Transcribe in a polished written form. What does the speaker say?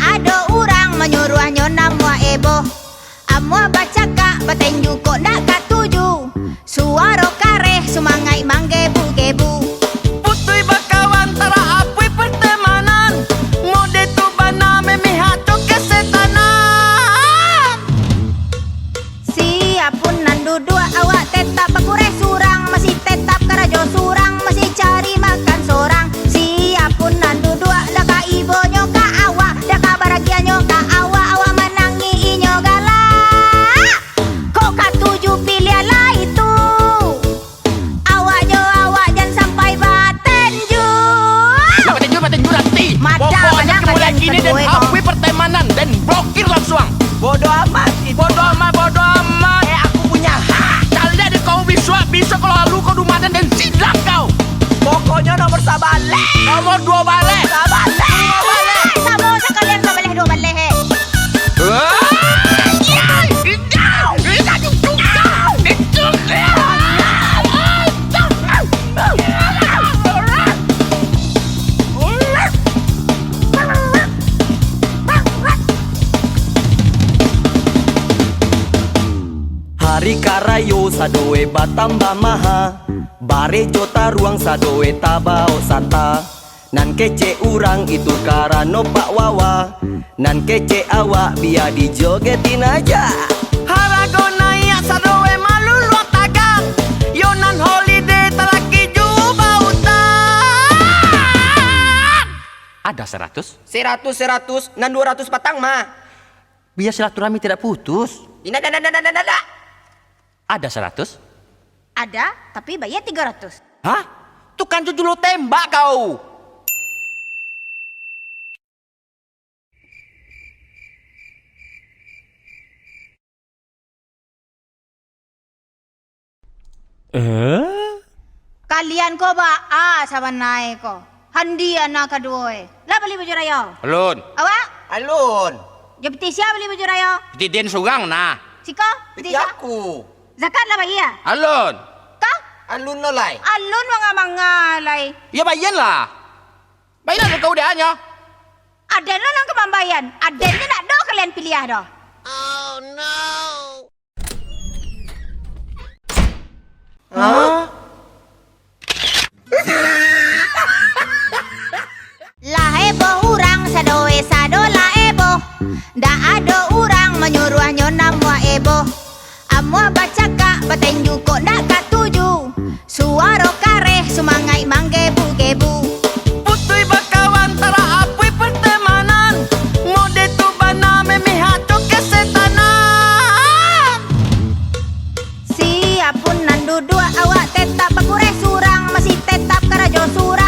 ada orang menyuruh nyona mua ebo. Amua baca kak batenju kok nak katuju. Suara kareh sumangai manggebu-gebu. Putui bakawan tara apui pertemanan. Mode tu bana memihak tu kesetanan. Siapun nandu dua awak tetap bakure surang. Masih tetap karajo surang. Masih cari makan sorang. Siapun nandu dua dah ibo nyoka awak. Dah baragia nyoka awak. Awak menangi inyo galak. Kok katuju pilih lah itu. Awak jangan sampai batenju. Batenju nanti. Pokoknya mulai kini dan apui pertemanan dan blokir langsung. Bodoh amat itu. Bodoh amat. Aku punya hak. Kalian ada kau bisa kalau lalu kau dumadan dan silap kau. Pokoknya nomor sabale. Nomor 2 balik. Sabale. Sama sekalian sama dua balik. Hari karayo sadoe batamba maha. Bare jota ruang sadoe tabao sata. Nan kece urang itu karano Pak Wawa. Nan kece awak biar dijogetin aja. Harago naik sadoe malu luat tagang. Yonan holiday teraki juba utang. Ada 100? 100 nan 200 patang mah. Biar silaturahmi tidak putus. Tidak. Ada 100? Ada, tapi bayar 300. Hah? Tukang cucu lo tembak kau. Kalian ko ba sama naik ko. Handi anak kedua. Lah beli baju raya. Alun. Awak? Alun. Jepti siapa beli baju raya? Tiden sugang nah. Siko? Piti Beti siapa? aku. Zakat lah bagi ya? Alun. Kah? Alun nolai. Alun mangalay. Ya bayan lah. Bayan lah kau dia hanya. Aden lo nang kemambayan. Adennya nak do kalian pilih dah. Hah? Lah ebo urang sadoe sadola ebo. Dah ada orang menyuruh nyona mua ebo. Amua baca kak batenju kok nak katuju. Suara kareh sumangai manggebu-gebu. Putui bakawan tara apui pertemanan. Mode tu bana memihak tu kesetanan. Siapun nandu dua awak tetap bakure surang. Masih tetap karajo surang.